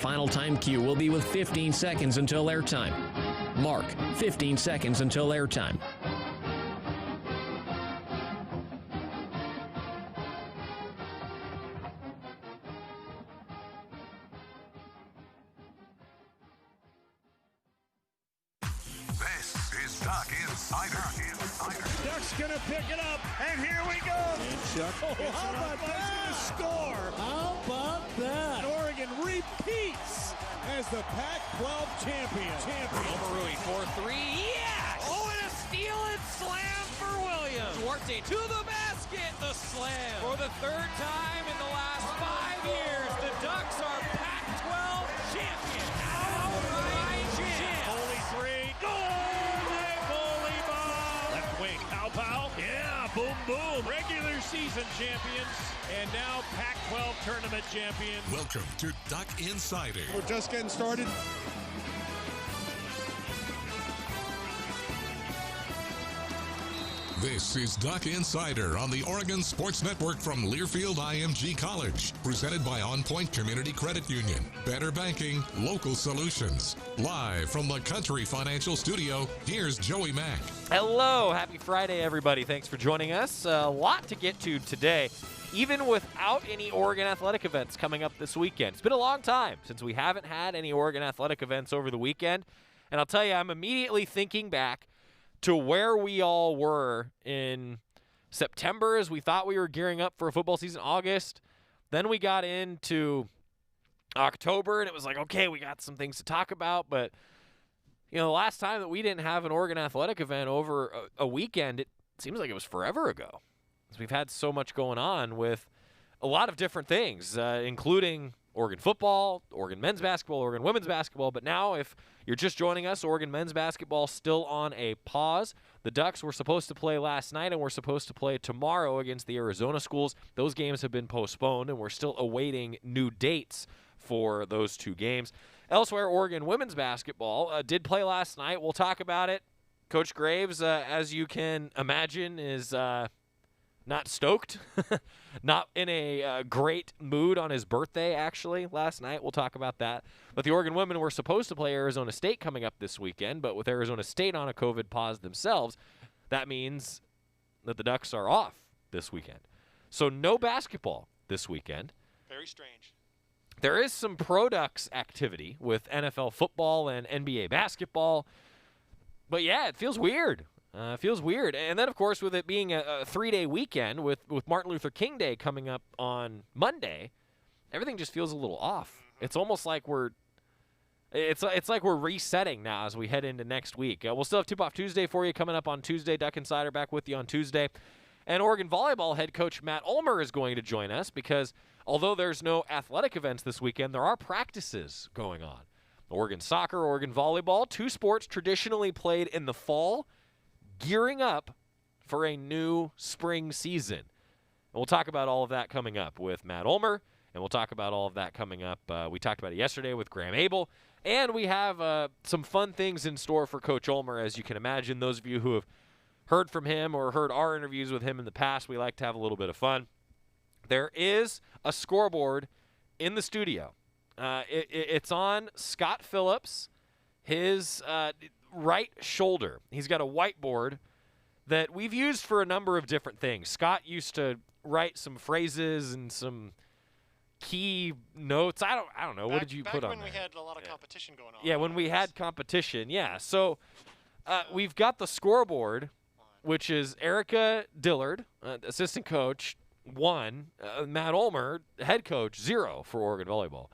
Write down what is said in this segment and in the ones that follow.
Final time cue will be with 15 seconds until airtime. Mark, 15 seconds until airtime. This is Duck Insider. Duck's going to pick it up, and here we go. Chuck. Oh, how about that? Score. How about that? Oregon repeats as the Pac-12 champion. Omarui for three. Yes! Oh, and a steal and slam for Williams. Duarte to the basket. The slam. For the third time in the last 5 years, the Ducks are Pac-12 champions. Outright champ. Foley three. Goal! Volleyball. Left wing. Pow. Yeah, boom, boom. Regular season champions, and now Pac-12 tournament champions. Welcome to Duck Insider. We're just getting started. This is Duck Insider on the Oregon Sports Network from Learfield IMG College. Presented by On Point Community Credit Union. Better banking, local solutions. Live from the Country Financial Studio, here's Joey Mack. Hello, happy Friday, everybody. Thanks for joining us. A lot to get to today, even without any Oregon athletic events coming up this weekend. It's been a long time since we haven't had any Oregon athletic events over the weekend, and I'll tell you, I'm immediately thinking back to where we all were in September as we thought we were gearing up for a football season, August. Then we got into October, and it was like, okay, we got some things to talk about, but you know, the last time that we didn't have an Oregon athletic event over a weekend, it seems like it was forever ago. We've had so much going on with a lot of different things, including Oregon football, Oregon men's basketball, Oregon women's basketball. But now, if you're just joining us, Oregon men's basketball still on a pause. The Ducks were supposed to play last night and we're supposed to play tomorrow against the Arizona schools. Those games have been postponed, and we're still awaiting new dates for those two games. Elsewhere, Oregon women's basketball did play last night. We'll talk about it. Coach Graves, as you can imagine, is not stoked, not in a great mood on his birthday, actually, last night. We'll talk about that. But the Oregon women were supposed to play Arizona State coming up this weekend, but with Arizona State on a COVID pause themselves, that means that the Ducks are off this weekend. So no basketball this weekend. Very strange. There is some Pro Ducks activity with NFL football and NBA basketball, but yeah, it feels weird. Feels weird. And then, of course, with it being a 3-day weekend with Martin Luther King Day coming up on Monday, everything just feels a little off. It's almost like it's like we're resetting now as we head into next week. We'll still have Tip-Off Tuesday for you coming up on Tuesday. Duck Insider back with you on Tuesday. And Oregon Volleyball head coach Matt Ulmer is going to join us because although there's no athletic events this weekend, there are practices going on. Oregon soccer, Oregon volleyball, two sports traditionally played in the fall, gearing up for a new spring season. And we'll talk about all of that coming up with Matt Ulmer, and we'll talk about all of that coming up. We talked about it yesterday with Graham Abel, and we have some fun things in store for Coach Ulmer, as you can imagine. Those of you who have heard from him or heard our interviews with him in the past, we like to have a little bit of fun. There is a scoreboard in the studio. It's on Scott Phillips, his right shoulder. He's got a whiteboard that we've used for a number of different things. Scott used to write some phrases and some key notes. I don't know. What did you put on there? Back when we had a lot of competition going on. Yeah, when we had competition. Yeah. So we've got the scoreboard, which is Erica Dillard, assistant coach, 1. Matt Ulmer, head coach, 0 for Oregon volleyball.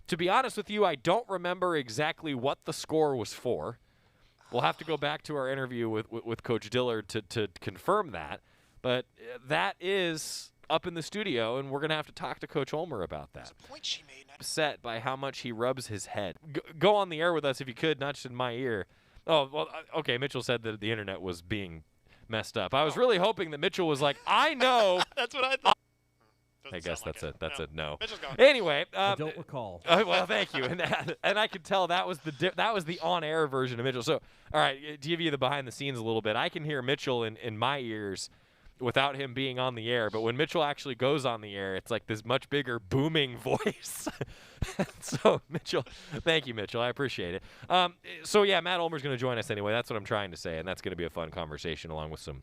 To be honest with you, I don't remember exactly what the score was for. We'll have to go back to our interview with Coach Dillard to confirm that. But that is up in the studio, and we're going to have to talk to Coach Holmer about that. There's a point she made. Upset by how much he rubs his head. Go on the air with us if you could, not just in my ear. Oh, well, okay, Mitchell said that the internet was being messed up. I was really hoping that Mitchell was like, I know. That's what I thought. I guess that's it. That's it. No. Mitchell's gone. Anyway, I don't recall. Well, thank you, and I could tell that was the on-air version of Mitchell. So, all right, to give you the behind-the-scenes a little bit, I can hear Mitchell in my ears without him being on the air. But when Mitchell actually goes on the air, it's like this much bigger booming voice. So, Mitchell, thank you, Mitchell. I appreciate it. So, yeah, Matt Ulmer's going to join us anyway. That's what I'm trying to say, and that's going to be a fun conversation along with some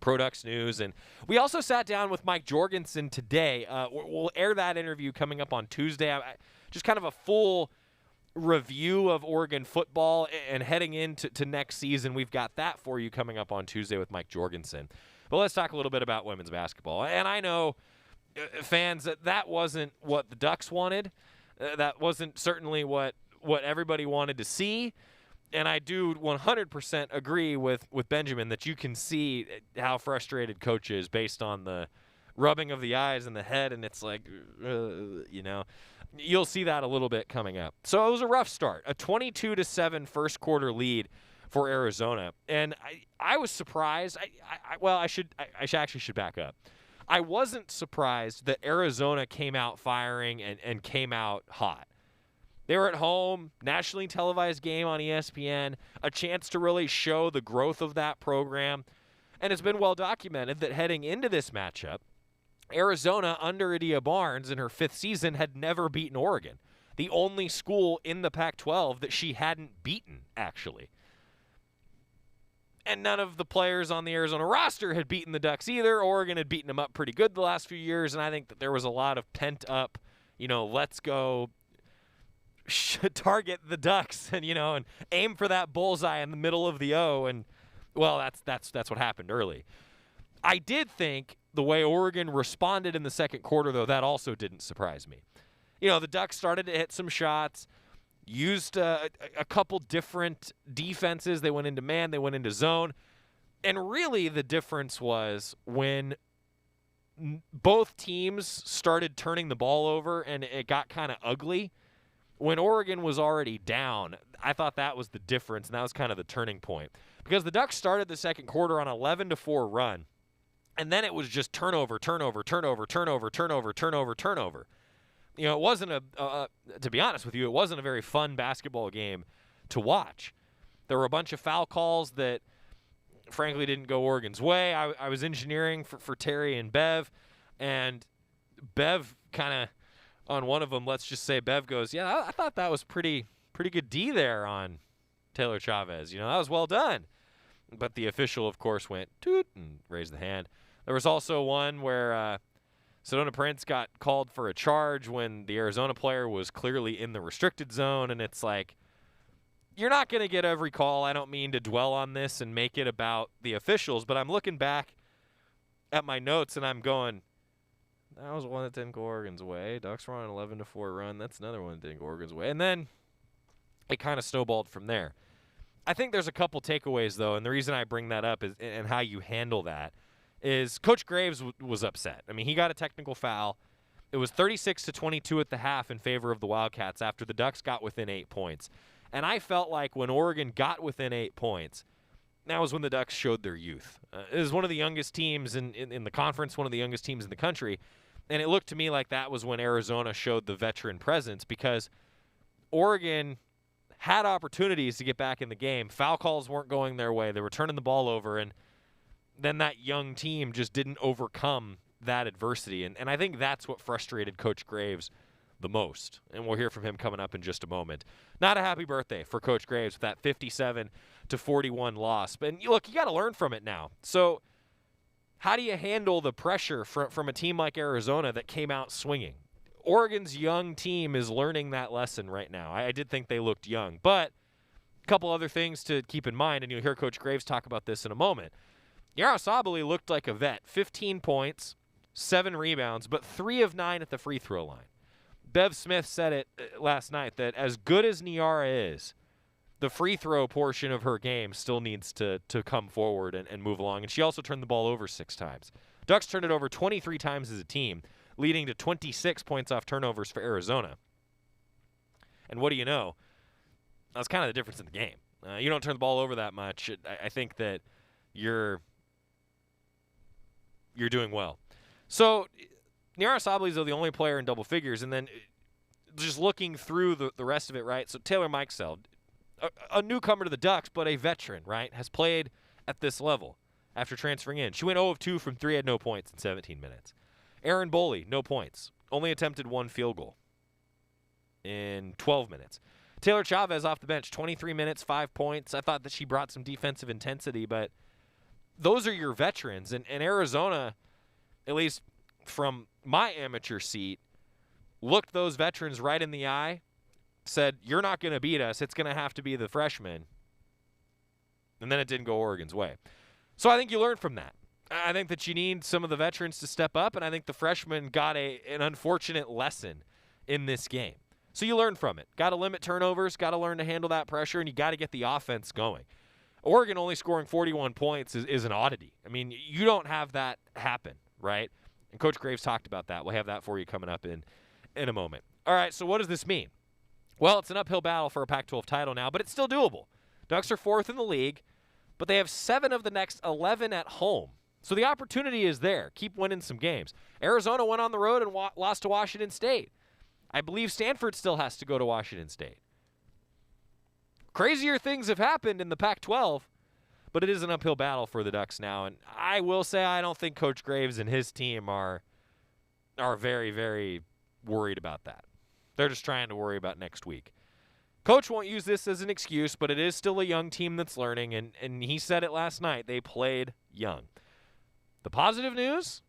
Produx news. And we also sat down with Mike Jorgensen today. We'll air that interview coming up on Tuesday. Just kind of a full review of Oregon football and heading into next season. We've got that for you coming up on Tuesday with Mike Jorgensen. But let's talk a little bit about women's basketball. And I know, fans, that wasn't what the Ducks wanted. That wasn't certainly what everybody wanted to see. And I do 100% agree with Benjamin that you can see how frustrated Coach is based on the rubbing of the eyes and the head, and it's like, you'll see that a little bit coming up. So it was a rough start, a 22-7 first quarter lead for Arizona, and I was surprised. I actually should back up. I wasn't surprised that Arizona came out firing and came out hot. They were at home, nationally televised game on ESPN, a chance to really show the growth of that program. And it's been well documented that heading into this matchup, Arizona, under Adia Barnes in her 5th season, had never beaten Oregon. The only school in the Pac-12 that she hadn't beaten, actually. And none of the players on the Arizona roster had beaten the Ducks either. Oregon had beaten them up pretty good the last few years, and I think that there was a lot of pent-up, let's go target the Ducks and and aim for that bullseye in the middle of the O, and well, that's what happened early. I did think the way Oregon responded in the second quarter, though, that also didn't surprise me. The Ducks started to hit some shots, used a couple different defenses. They went into man, they went into zone, and really the difference was when both teams started turning the ball over and it got kind of ugly. When Oregon was already down, I thought that was the difference, and that was kind of the turning point. Because the Ducks started the second quarter on an 11-4 run, and then it was just turnover. It wasn't to be honest with you, it wasn't a very fun basketball game to watch. There were a bunch of foul calls that, frankly, didn't go Oregon's way. I was engineering for Terry and Bev, and Bev kind of, on one of them, let's just say Bev goes, yeah, I thought that was pretty good D there on Taylor Chavez. That was well done. But the official, of course, went toot and raised the hand. There was also one where Sedona Prince got called for a charge when the Arizona player was clearly in the restricted zone, and it's like, you're not going to get every call. I don't mean to dwell on this and make it about the officials, but I'm looking back at my notes, and I'm going, that was one that didn't go Oregon's way. Ducks were on an 11-4 run. That's another one that didn't go Oregon's way. And then it kind of snowballed from there. I think there's a couple takeaways, though, and the reason I bring that up is, and how you handle that, is Coach Graves was upset. I mean, he got a technical foul. It was 36-22 at the half in favor of the Wildcats after the Ducks got within 8 points. And I felt like when Oregon got within 8 points, that was when the Ducks showed their youth. It was one of the youngest teams in the conference, one of the youngest teams in the country. And it looked to me like that was when Arizona showed the veteran presence, because Oregon had opportunities to get back in the game. Foul calls weren't going their way. They were turning the ball over, and then that young team just didn't overcome that adversity. And I think that's what frustrated Coach Graves the most. And we'll hear from him coming up in just a moment. Not a happy birthday for Coach Graves with that 57-41 loss. But look, you got to learn from it now. So how do you handle the pressure from a team like Arizona that came out swinging? Oregon's young team is learning that lesson right now. I did think they looked young. But a couple other things to keep in mind, and you'll hear Coach Graves talk about this in a moment. Yarosabali looked like a vet. 15 points, 7 rebounds, but 3 of 9 at the free throw line. Bev Smith said it last night that as good as Niara is, the free throw portion of her game still needs to come forward and move along. And she also turned the ball over 6 times. Ducks turned it over 23 times as a team, leading to 26 points off turnovers for Arizona. And what do you know? That's kind of the difference in the game. You don't turn the ball over that much. I think that you're doing well. So Niara Sabali is the only player in double figures, and then just looking through the rest of it, right? So Taylor Mikesell, a newcomer to the Ducks, but a veteran, right? Has played at this level. after transferring in. She went 0 of 2 from 3, had no points in 17 minutes. Erin Boley, no points. Only attempted 1 field goal in 12 minutes. Taylor Chavez off the bench, 23 minutes, 5 points. I thought that she brought some defensive intensity, but those are your veterans. And Arizona, at least from my amateur seat, looked those veterans right in the eye, said, you're not going to beat us. It's going to have to be the freshmen. And then it didn't go Oregon's way. So I think you learn from that. I think that you need some of the veterans to step up, and I think the freshmen got an unfortunate lesson in this game. So you learn from it. Got to limit turnovers, got to learn to handle that pressure, and you got to get the offense going. Oregon only scoring 41 points is an oddity. I mean, you don't have that happen, right? And Coach Graves talked about that. We'll have that for you coming up in a moment. All right, so what does this mean? Well, it's an uphill battle for a Pac-12 title now, but it's still doable. Ducks are 4th in the league, but they have 7 of the next 11 at home. So the opportunity is there. Keep winning some games. Arizona went on the road and lost to Washington State. I believe Stanford still has to go to Washington State. Crazier things have happened in the Pac-12, but it is an uphill battle for the Ducks now. And I will say I don't think Coach Graves and his team are very, very worried about that. They're just trying to worry about next week. Coach won't use this as an excuse, but it is still a young team that's learning, and he said it last night. They played young. The positive news,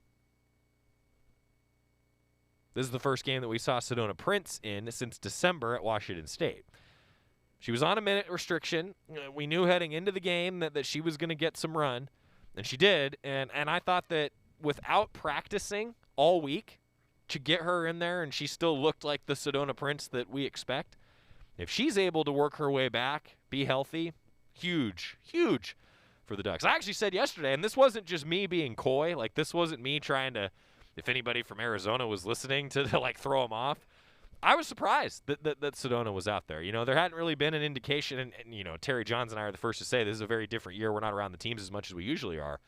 this is the first game that we saw Sedona Prince in since December at Washington State. She was on a minute restriction. We knew heading into the game that she was going to get some run, and she did. And I thought that without practicing all week to get her in there, and she still looked like the Sedona Prince that we expect, if she's able to work her way back, be healthy, huge, huge for the Ducks. I actually said yesterday, and this wasn't just me being coy, like this wasn't me trying to, if anybody from Arizona was listening, to like throw them off. I was surprised that Sedona was out there. You know, there hadn't really been an indication, and you know, Terry Johns and I are the first to say this is a very different year. We're not around the teams as much as we usually are.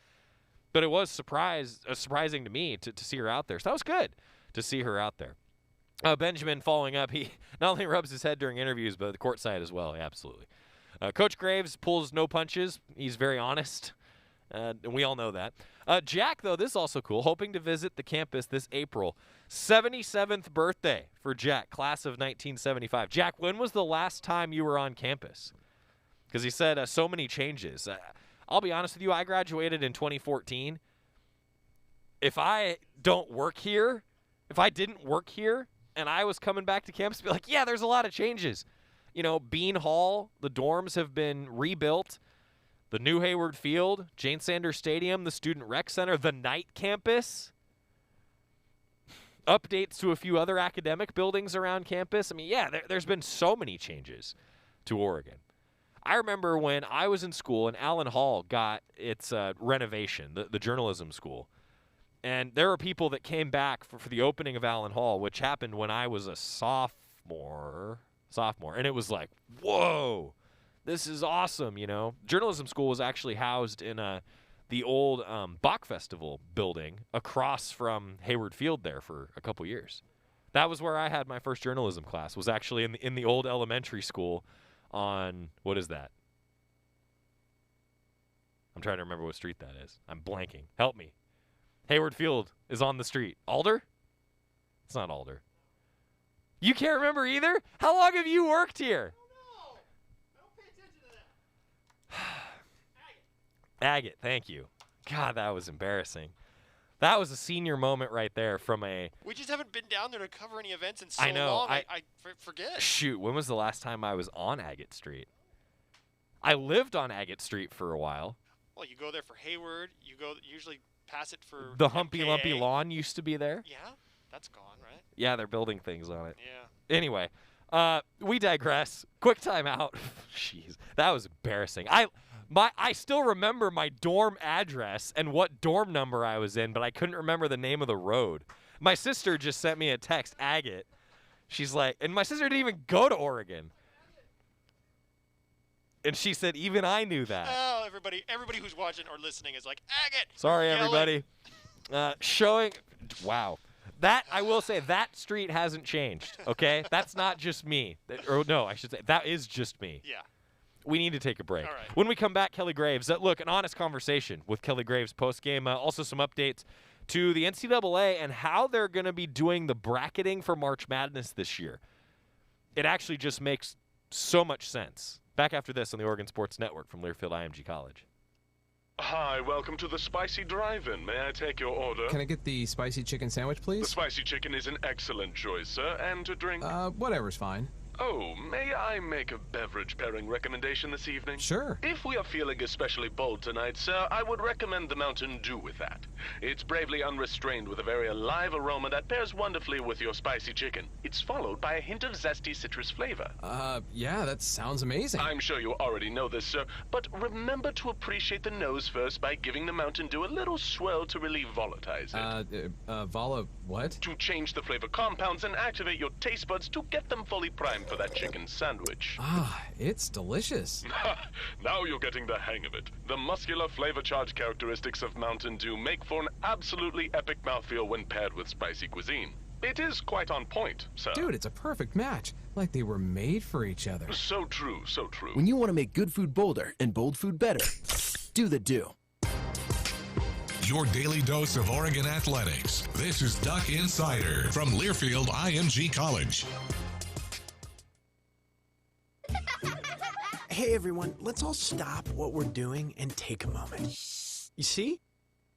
But it was surprising to me to see her out there. So that was good to see her out there. Benjamin following up, he not only rubs his head during interviews, but the courtside as well. Yeah, absolutely. Coach Graves pulls no punches. He's very honest, and we all know that. Jack, though, this is also cool, hoping to visit the campus this April. 77th birthday for Jack, class of 1975. Jack, when was the last time you were on campus? Because he said so many changes. I'll be honest with you, I graduated in 2014. If I didn't work here, and I was coming back to campus, I'd be like, yeah, there's a lot of changes. You know, Bean Hall, the dorms have been rebuilt. The new Hayward Field, Jane Sanders Stadium, the Student Rec Center, the night campus. Updates to a few other academic buildings around campus. I mean, yeah, there's been so many changes to Oregon. I remember when I was in school and Allen Hall got its renovation, the journalism school. And there were people that came back for the opening of Allen Hall, which happened when I was a sophomore. And it was like, whoa, this is awesome, you know. Journalism school was actually housed in the old Bach Festival building across from Hayward Field there for a couple years. That was where I had my first journalism class, was actually in the old elementary school on, what is that? I'm trying to remember what street that is. I'm blanking. Help me. Hayward Field is on the street. Alder? It's not Alder. You can't remember either? How long have you worked here? I don't pay attention to that. Agate, thank you. God, that was embarrassing. That was a senior moment right there from a... We just haven't been down there to cover any events in so I know, long. I forget. Shoot, when was the last time I was on Agate Street? I lived on Agate Street for a while. Well, you go there for Hayward. You go usually pass it for The Humpy MKA. Lumpy Lawn used to be there. Yeah, that's gone, right? Yeah, they're building things on it. Yeah. Anyway, we digress. Quick timeout. Jeez, that was embarrassing. I still remember my dorm address and what dorm number I was in, but I couldn't remember the name of the road. My sister just sent me a text, Agate. She's like, and my sister didn't even go to Oregon. And she said, even I knew that. Oh, everybody who's watching or listening is like, Agate! Sorry, Yelling. everybody. Wow. That, I will say, that street hasn't changed, okay? That's not just me. I should say, that is just me. Yeah. We need to take a break. All right. When we come back, Kelly Graves. Look, an honest conversation with Kelly Graves post-game. Also some updates to the NCAA and how they're going to be doing the bracketing for March Madness this year. It actually just makes so much sense. Back after this on the Oregon Sports Network from Learfield IMG College. Hi, welcome to the Spicy Drive-In. May I take your order? Can I get the spicy chicken sandwich, The please? spicy chicken is an excellent choice, sir. And to drink? Whatever's fine. Oh, may I make a beverage pairing recommendation this evening? Sure. If we are feeling especially bold tonight, sir, I would recommend the Mountain Dew with that. It's bravely unrestrained with a very alive aroma that pairs wonderfully with your spicy chicken. It's followed by a hint of zesty citrus flavor. Yeah, that sounds amazing. I'm sure you already know this, sir, but remember to appreciate the nose first by giving the Mountain Dew a little swirl to relieve volatilize it. What? To change the flavor compounds and activate your taste buds to get them fully primed for that chicken sandwich. It's delicious. Now you're getting the hang of it. The muscular flavor charge characteristics of Mountain Dew make for an absolutely epic mouthfeel when paired with spicy cuisine. It is quite on point, sir. Dude, it's a perfect match. Like they were made for each other. So true, so true. When you want to make good food bolder and bold food better, do the Dew. Your daily dose of Oregon athletics. This is Duck Insider from Learfield IMG College. Hey everyone, let's all stop what we're doing and take a moment. You see?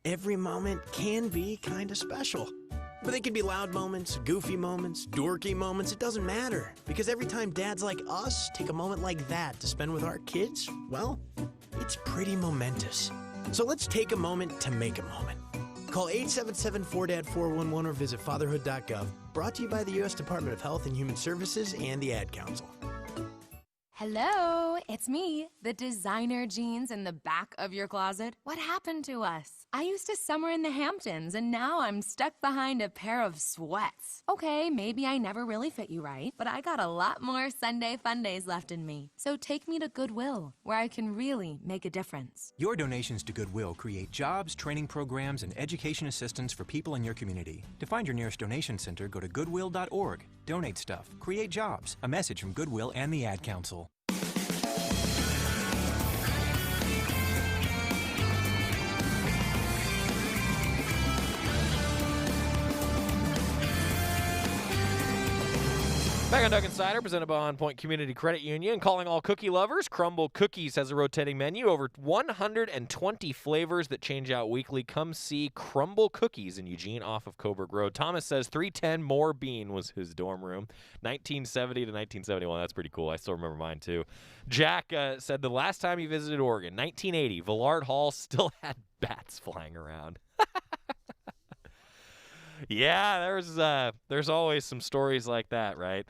Every moment can be kind of special. But they can be loud moments, goofy moments, dorky moments, it doesn't matter. Because every time dads like us take a moment like that to spend with our kids, well, it's pretty momentous. So let's take a moment to make a moment. Call 877-4DAD-411 or visit fatherhood.gov. Brought to you by the U.S. Department of Health and Human Services and the Ad Council. Hello, it's me, the designer jeans in the back of your closet. What happened to us? I used to summer in the Hamptons, and now I'm stuck behind a pair of sweats. Okay, maybe I never really fit you right, but I got a lot more Sunday fun days left in me. So take me to Goodwill, where I can really make a difference. Your donations to Goodwill create jobs, training programs, and education assistance for people in your community. To find your nearest donation center, go to goodwill.org. Donate stuff. Create jobs. A message from Goodwill and the Ad Council. Back on Duck Insider, presented by On Point Community Credit Union. Calling all cookie lovers, Crumble Cookies has a rotating menu. Over 120 flavors that change out weekly. Come see Crumble Cookies in Eugene off of Coburg Road. Thomas says 310 Moore Bean was his dorm room. 1970 to 1971. That's pretty cool. I still remember mine, too. Jack said the last time he visited Oregon, 1980, Villard Hall still had bats flying around. Yeah, there's always some stories like that, right?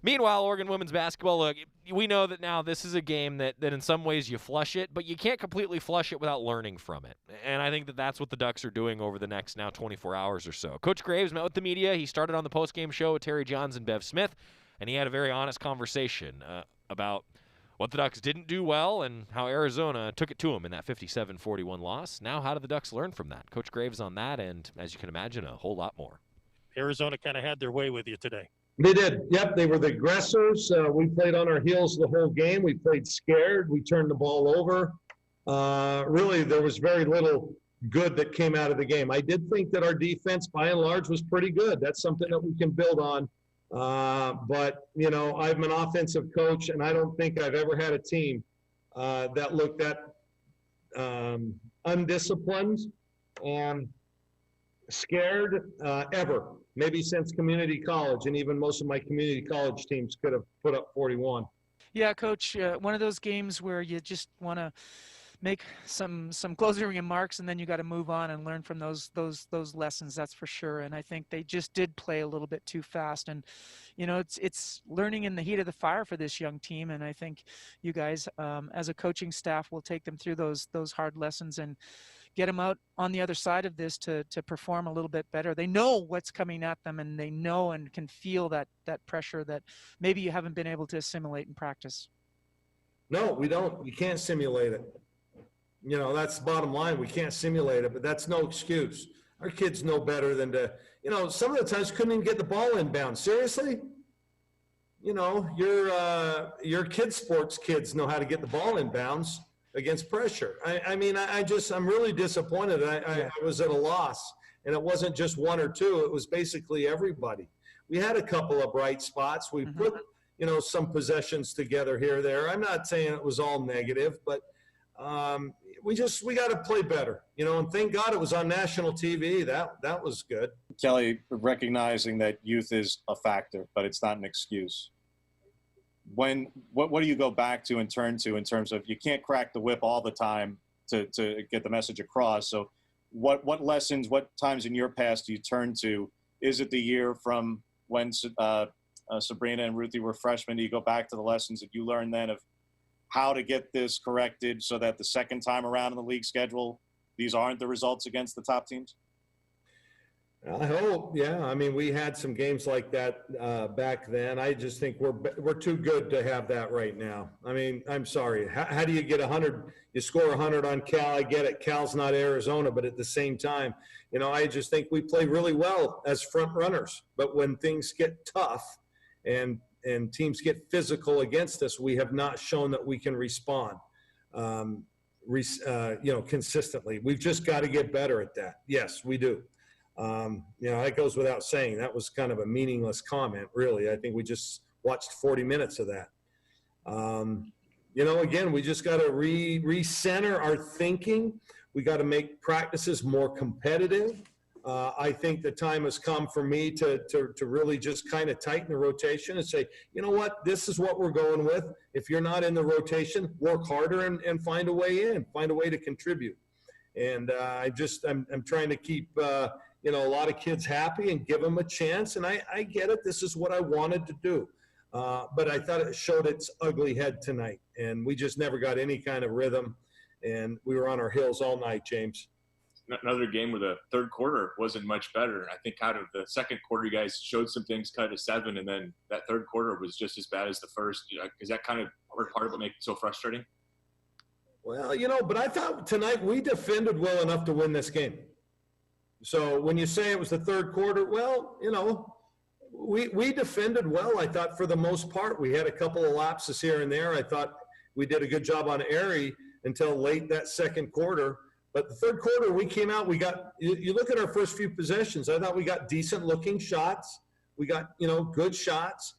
Meanwhile, Oregon women's basketball, look, we know that now this is a game that in some ways you flush it, but you can't completely flush it without learning from it. And I think that's what the Ducks are doing over the next now 24 hours or so. Coach Graves met with the media. He started on the postgame show with Terry Johns and Bev Smith, and he had a very honest conversation about what the Ducks didn't do well and how Arizona took it to them in that 57-41 loss. Now, how did the Ducks learn from that? Coach Graves on that, and as you can imagine, a whole lot more. Arizona kind of had their way with you today. They did. Yep, they were the aggressors. We played on our heels the whole game. We played scared. We turned the ball over. Really, there was very little good that came out of the game. I did think that our defense, by and large, was pretty good. That's something that we can build on. But, you know, I'm an offensive coach, and I don't think I've ever had a team that looked that undisciplined and scared ever. Maybe since community college, and even most of my community college teams could have put up 41. Yeah, Coach, one of those games where you just want to make some closing remarks, and then you got to move on and learn from those lessons. That's for sure. And I think they just did play a little bit too fast. And you know, it's learning in the heat of the fire for this young team. And I think you guys, as a coaching staff, will take them through those hard lessons and get them out on the other side of this to perform a little bit better. They know what's coming at them, and they know and can feel that pressure that maybe you haven't been able to assimilate in practice. No, we don't. You can't simulate it. You know, that's the bottom line. We can't simulate it, but that's no excuse. Our kids know better than to, you know, some of the times couldn't even get the ball inbound. Seriously? you know, your kids' sports kids know how to get the ball in bounds against pressure. I'm really disappointed. I was at a loss, and it wasn't just one or two. It was basically everybody. We had a couple of bright spots. We put, you know, some possessions together here or there. I'm not saying it was all negative, but we got to play better, you know, and thank God it was on national TV. That was good. Kelly, recognizing that youth is a factor, but it's not an excuse. What do you go back to and turn to in terms of you can't crack the whip all the time to get the message across? So what lessons, what times in your past do you turn to? Is it the year from when Sabrina and Ruthie were freshmen? Do you go back to the lessons that you learned then of how to get this corrected so that the second time around in the league schedule, these aren't the results against the top teams? I hope, yeah. I mean, we had some games like that back then. I just think we're too good to have that right now. I mean, I'm sorry. How do you get 100? You score 100 on Cal. I get it. Cal's not Arizona, but at the same time, you know, I just think we play really well as front runners. But when things get tough and teams get physical against us, we have not shown that we can respond, consistently. We've just got to get better at that. Yes, we do. That goes without saying. That was kind of a meaningless comment, really. I think we just watched 40 minutes of that. Again, we just got to recenter our thinking. We got to make practices more competitive. I think the time has come for me to really just kind of tighten the rotation and say, you know what, this is what we're going with. If you're not in the rotation, work harder and find a way in, find a way to contribute. And I'm trying to keep, a lot of kids happy and give them a chance. And I get it. This is what I wanted to do. But I thought it showed its ugly head tonight. And we just never got any kind of rhythm. And we were on our heels all night, James. Another game where the third quarter wasn't much better. I think out of the second quarter, you guys showed some things, cut to 7, and then that third quarter was just as bad as the first. Is that kind of part of what makes it so frustrating? Well, but I thought tonight we defended well enough to win this game. So when you say it was the third quarter, well, we defended well, I thought, for the most part. We had a couple of lapses here and there. I thought we did a good job on Aerie until late that second quarter. But the third quarter, we came out, you look at our first few possessions, I thought we got decent looking shots. We got, good shots.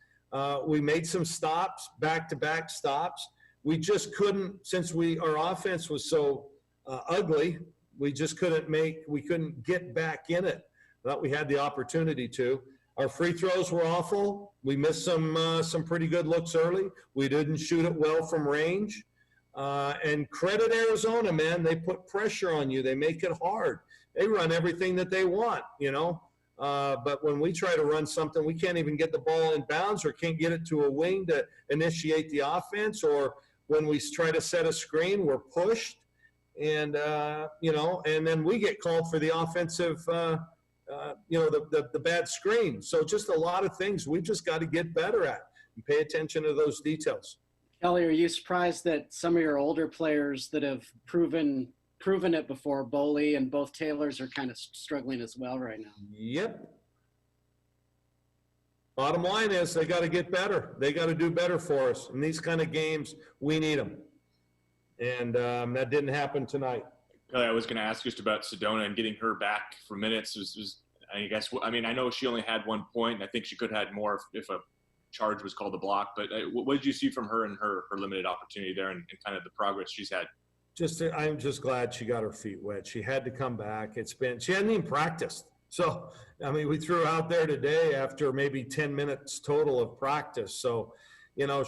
We made some stops, back-to-back stops. We just couldn't, since our offense was so ugly, we couldn't get back in it. I thought we had the opportunity to. Our free throws were awful. We missed some pretty good looks early. We didn't shoot it well from range. And credit Arizona, man. They put pressure on you. They make it hard. They run everything that they want, But when we try to run something, we can't even get the ball in bounds or can't get it to a wing to initiate the offense. Or when we try to set a screen, we're pushed. And, and then we get called for the offensive, the bad screen. So just a lot of things we've just got to get better at and pay attention to those details. Kelly, are you surprised that some of your older players that have proven it before, Boley and both Taylors, are kind of struggling as well right now? Yep. Bottom line is they got to get better. They got to do better for us. In these kind of games, we need them. And that didn't happen tonight. Kelly, I was going to ask just about Sedona and getting her back for minutes. I know she only had 1 point, and I think she could have had more if a charge was called a block. But what did you see from her and her limited opportunity there and kind of the progress she's had? I'm just glad she got her feet wet. She had to come back. She hadn't even practiced. So, we threw her out there today after maybe 10 minutes total of practice. So,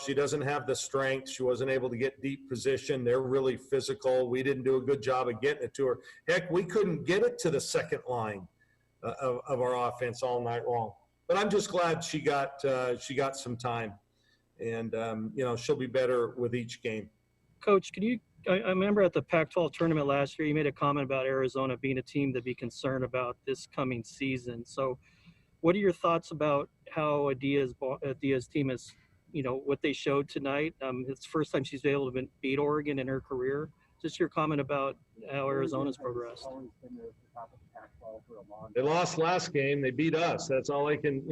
she doesn't have the strength. She wasn't able to get deep position. They're really physical. We didn't do a good job of getting it to her. Heck, we couldn't get it to the second line of our offense all night long. But I'm just glad she got some time, and she'll be better with each game. Coach, I remember at the Pac-12 tournament last year, you made a comment about Arizona being a team to be concerned about this coming season. So, what are your thoughts about how Adia's team is, what they showed tonight? It's the first time she's been able to beat Oregon in her career. Just your comment about how Arizona's progressed. They lost last game. They beat us. That's all I can,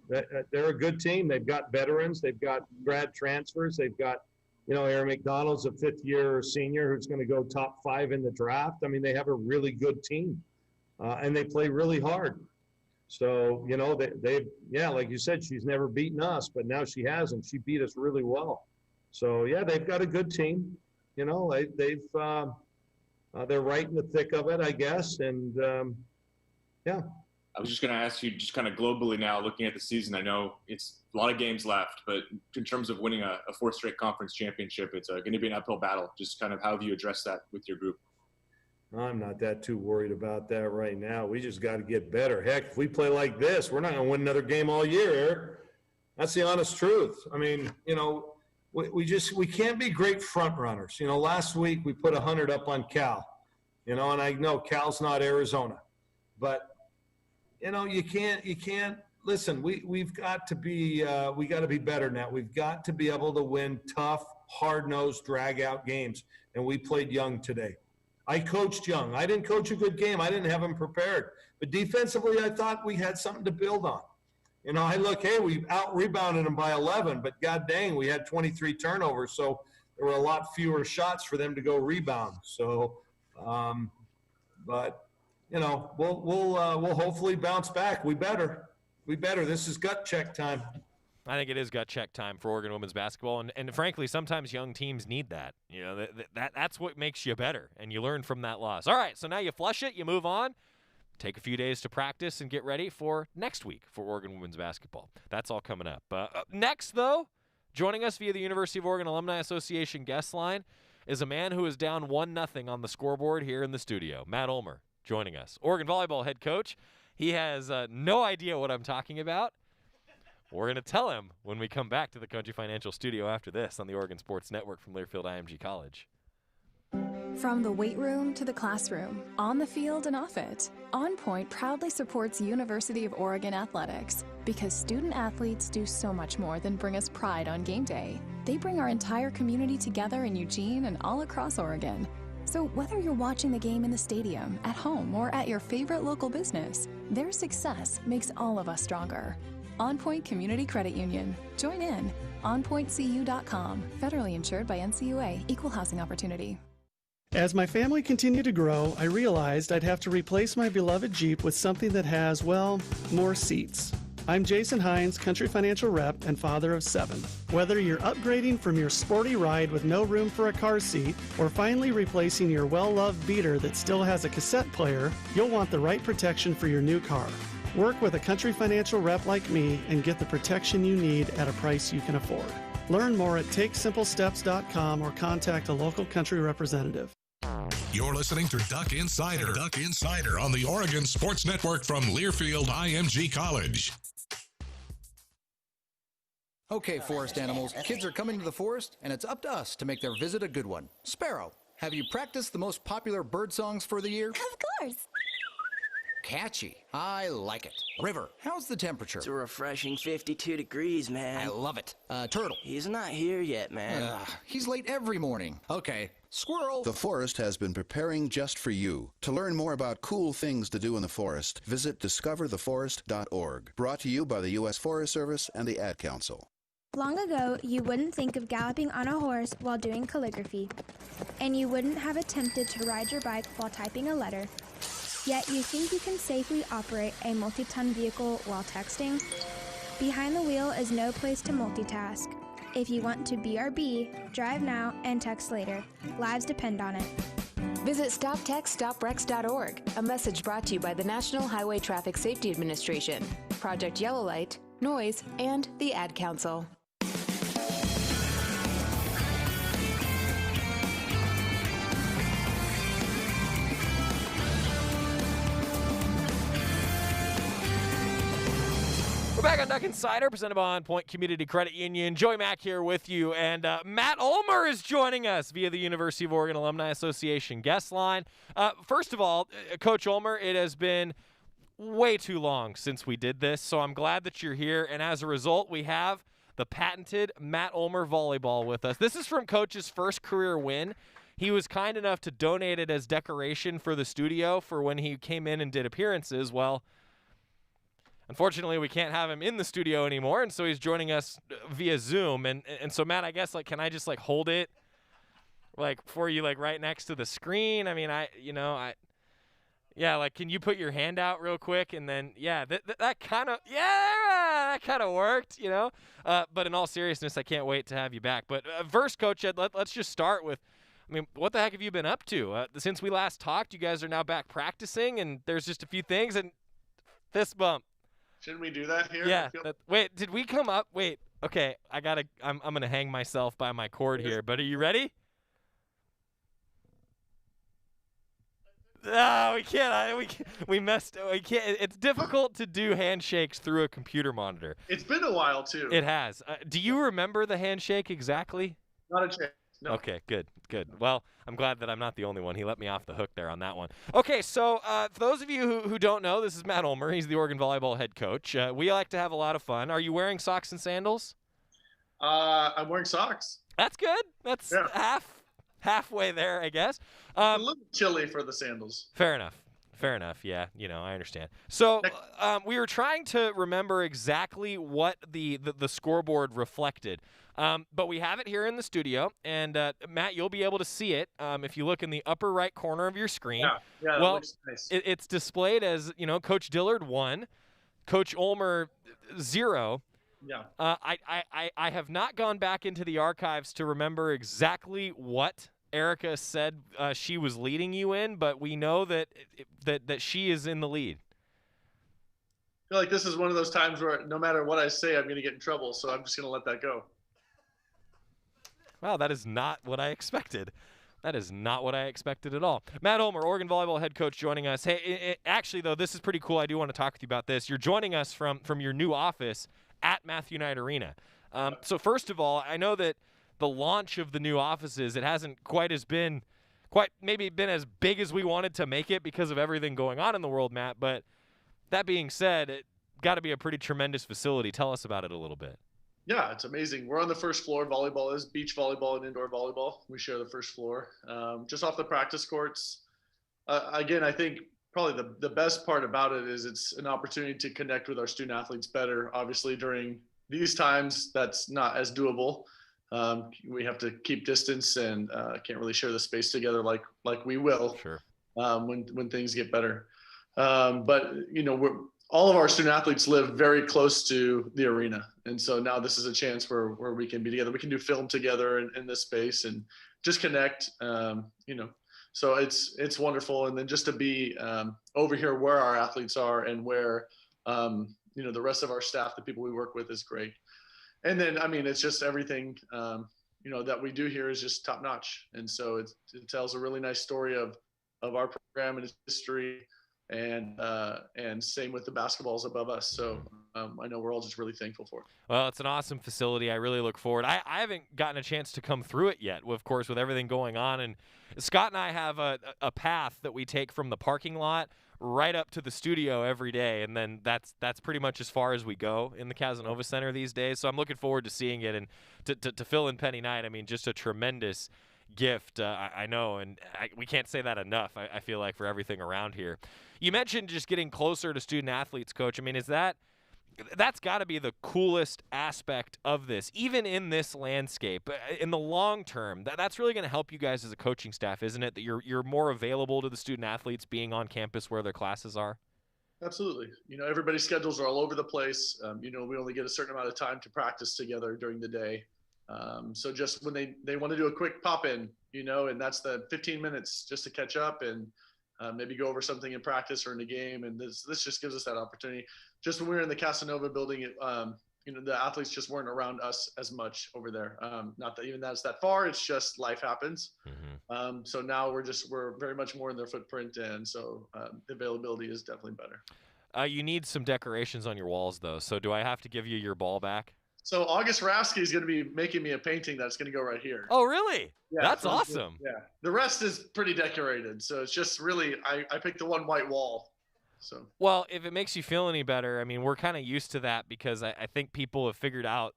they're a good team. They've got veterans. They've got grad transfers. They've got, Aaron McDonald's a fifth-year senior who's going to go top 5 in the draft. I mean, they have a really good team, and they play really hard. So, like you said, she's never beaten us, but now she has, and she beat us really well. So, yeah, they've got a good team. They're right in the thick of it, I guess. And, yeah. I was just going to ask you, just kind of globally now, looking at the season, I know it's a lot of games left, but in terms of winning a 4th straight conference championship, it's going to be an uphill battle. Just kind of how have you addressed that with your group? I'm not that too worried about that right now. We just got to get better. Heck, if we play like this, we're not going to win another game all year. That's the honest truth. I mean, we can't be great front runners. Last week we put 100 up on Cal, and I know Cal's not Arizona, but you can't listen. We've got to be better now. We've got to be able to win tough, hard-nosed, drag-out games, and we played young today. I coached young. I didn't coach a good game. I didn't have them prepared, but defensively, I thought we had something to build on. We out-rebounded them by 11, but god dang, we had 23 turnovers, so there were a lot fewer shots for them to go rebound. So, we'll hopefully bounce back. We better. This is gut check time. I think it is gut check time for Oregon women's basketball, and frankly, sometimes young teams need that. That's what makes you better, and you learn from that loss. All right, so now you flush it, you move on. Take a few days to practice and get ready for next week for Oregon women's basketball. That's all coming up. Next, though, joining us via the University of Oregon Alumni Association guest line is a man who is down 1-0 on the scoreboard here in the studio. Matt Ulmer joining us. Oregon volleyball head coach. He has no idea what I'm talking about. We're going to tell him when we come back to the Country Financial Studio after this on the Oregon Sports Network from Learfield IMG College. From the weight room to the classroom, on the field and off it, On Point proudly supports University of Oregon athletics because student athletes do so much more than bring us pride on game day. They bring our entire community together in Eugene and all across Oregon. So whether you're watching the game in the stadium, at home, or at your favorite local business, their success makes all of us stronger. On Point Community Credit Union. Join in. OnPointCU.com. Federally insured by NCAA. Equal housing opportunity. As my family continued to grow, I realized I'd have to replace my beloved Jeep with something that has, well, more seats. I'm Jason Hines, Country Financial Rep and father of 7. Whether you're upgrading from your sporty ride with no room for a car seat or finally replacing your well-loved beater that still has a cassette player, you'll want the right protection for your new car. Work with a Country Financial Rep like me and get the protection you need at a price you can afford. Learn more at TakeSimpleSteps.com or contact a local Country representative. You're listening to Duck Insider. Duck Insider on the Oregon Sports Network from Learfield IMG College. Okay, forest animals, kids are coming to the forest, and it's up to us to make their visit a good one. Sparrow, have you practiced the most popular bird songs for the year? Of course. Catchy. I like it. River, how's the temperature? It's a refreshing 52 degrees, man. I love it. Turtle. He's not here yet, man. He's late every morning. Okay. Squirrel. The forest has been preparing just for you. To learn more about cool things to do in the forest, visit discovertheforest.org. Brought to you by the U.S. Forest Service and the Ad Council. Long ago, you wouldn't think of galloping on a horse while doing calligraphy, and you wouldn't have attempted to ride your bike while typing a letter. Yet you think you can safely operate a multi-ton vehicle while texting? Behind the wheel is no place to multitask. If you want to BRB, drive now and text later. Lives depend on it. Visit StopTextStopWrecks.org, a message brought to you by the National Highway Traffic Safety Administration, Project Yellow Light, Noise, and the Ad Council. We're back on Duck Insider, presented by On Point Community Credit Union. Joey Mack here with you, and Matt Ulmer is joining us via the University of Oregon Alumni Association guest line. First of all, Coach Ulmer, it has been way too long since we did this, so I'm glad that you're here, and as a result, we have the patented Matt Ulmer volleyball with us. This is from Coach's first career win he was kind enough to donate it as decoration for the studio for when he came in and did appearances. Well, unfortunately, we can't have him in the studio anymore, and so he's joining us via Zoom. And so, Matt, I guess, like, can I just, like, hold it, like, for you, like, right next to the screen? I mean, yeah, like, can you put your hand out real quick? And then, yeah, that kind of worked, you know? But in all seriousness, I can't wait to have you back. But first, Coach Ed, let's just start with, I mean, what the heck have you been up to? Since we last talked, you guys are now back practicing, and there's just a few things, and fist bump. Shouldn't we do that here? Yeah. Wait, did we come up? Wait, okay, I'm going to hang myself by my cord here, but are you ready? No, we can't. We messed. We can't. It's difficult to do handshakes through a computer monitor. It's been a while too. It has. Do you remember the handshake exactly? Not a chance. No. Okay, good. Well, I'm glad that I'm not the only one. He let me off the hook there on that one. Okay, so for those of you who don't know, this is Matt Ulmer. He's the Oregon Volleyball head coach. We like to have a lot of fun. Are you wearing socks and sandals? I'm wearing socks. That's good. That's halfway there, I guess. A little chilly for the sandals. Fair enough. Yeah, I understand. So we were trying to remember exactly what the scoreboard reflected, but we have it here in the studio, and Matt, you'll be able to see it if you look in the upper right corner of your screen. Yeah, well, looks nice. It's displayed as, Coach Dillard 1, Coach Ulmer 0. Yeah. I have not gone back into the archives to remember exactly what Erica said she was leading you in, but we know that she is in the lead. I feel like this is one of those times where no matter what I say, I'm going to get in trouble, so I'm just going to let that go. Wow, that is not what I expected. That is not what I expected at all. Matt Ulmer, Oregon Volleyball head coach, joining us. Hey, actually, though, this is pretty cool. I do want to talk with you about this. You're joining us from your new office at Matthew Knight Arena. So first of all, I know that the launch of the new offices, it hasn't quite been as big as we wanted to make it because of everything going on in the world, Matt. But that being said, it got to be a pretty tremendous facility. Tell us about it a little bit. Yeah, it's amazing. We're on the first floor. Volleyball is beach volleyball and indoor volleyball. We share the first floor, just off the practice courts. Again, I think probably the best part about it is it's an opportunity to connect with our student athletes better. Obviously, during these times, that's not as doable. We have to keep distance and can't really share the space together like we will. Sure. When things get better. But all of our student athletes live very close to the arena, and so now this is a chance where we can be together. We can do film together in this space and just connect. So it's wonderful, and then just to be over here where our athletes are and where the rest of our staff, the people we work with, is great. And then, I mean, it's just everything, that we do here is just top notch. And so it tells a really nice story of our program and its history, and same with the basketballs above us. So I know we're all just really thankful for it. Well, it's an awesome facility. I really look forward. I haven't gotten a chance to come through it yet, of course, with everything going on. And Scott and I have a path that we take from the parking lot right up to the studio every day, and then that's pretty much as far as we go in the Casanova Center these days. So I'm looking forward to seeing it, and to Phil and Penny Knight, I mean, just a tremendous gift, I know, and we can't say that enough, I feel like, for everything around here. You mentioned just getting closer to student athletes, Coach. I mean, that's got to be the coolest aspect of this, even in this landscape. In the long term, that's really going to help you guys as a coaching staff, isn't it? That you're more available to the student athletes being on campus where their classes are. Absolutely. Everybody's schedules are all over the place. We only get a certain amount of time to practice together during the day. So just when they want to do a quick pop-in, and that's the 15 minutes just to catch up and maybe go over something in practice or in the game. And this just gives us that opportunity. Just when we were in the Casanova building, the athletes just weren't around us as much over there. Not that even that's that far, it's just life happens. Mm-hmm. So now we're very much more in their footprint. And so the availability is definitely better. You need some decorations on your walls though. So do I have to give you your ball back? So August Rasky is going to be making me a painting that's going to go right here. Oh, really? Yeah, that's awesome. Yeah. The rest is pretty decorated. So it's just really, I picked the one white wall. So. Well, if it makes you feel any better, I mean, we're kind of used to that because I think people have figured out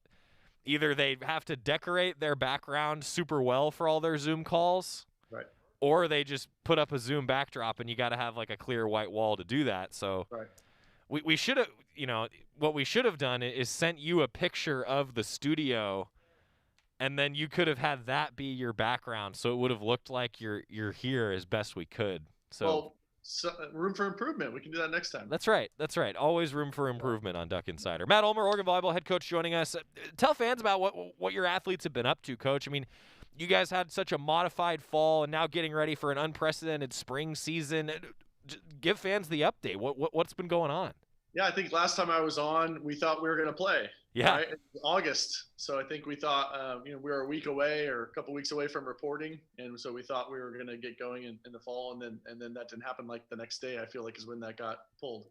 either they have to decorate their background super well for all their Zoom calls, Right. Or they just put up a Zoom backdrop and you got to have like a clear white wall to do that. So Right. we should have, what we should have done is sent you a picture of the studio, and then you could have had that be your background. So it would have looked like you're here as best we could. So room for improvement. We can do that next time. That's right. That's right. Always room for improvement on Duck Insider. Matt Ulmer, Oregon Volleyball head coach, joining us. Tell fans about what your athletes have been up to, Coach. I mean, you guys had such a modified fall and now getting ready for an unprecedented spring season. Give fans the update. What's been going on? Yeah, I think last time I was on, we thought we were going to play. Yeah. Right? August. So I think we thought, we were a week away or a couple weeks away from reporting. And so we thought we were going to get going in the fall. And then that didn't happen. Like the next day, I feel like is when that got pulled.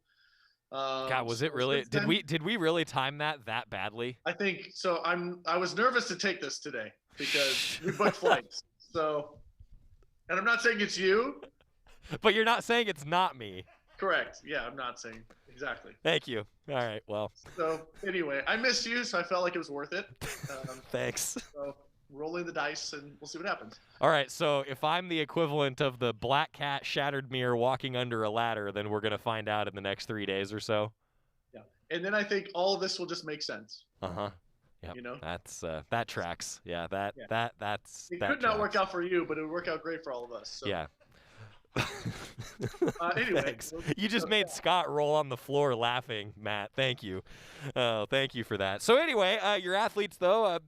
God, was it really? Did we really time that badly? I think so. I was nervous to take this today because we booked flights. So, and I'm not saying it's you. But you're not saying it's not me. Correct. Yeah, I'm not saying exactly. Thank you. All right. Well. So anyway, I missed you, so I felt like it was worth it. Thanks. So rolling the dice, and we'll see what happens. All right. So if I'm the equivalent of the black cat shattered mirror walking under a ladder, then we're gonna find out in the next 3 days or so. Yeah, and then I think all of this will just make sense. Yep. You know. That's that tracks. Yeah. That's. It could not work out for you, but it would work out great for all of us. So. Yeah. Anyway, thanks. You just made Scott roll on the floor laughing, Matt. Thank you. Thank you for that. So anyway, your athletes though,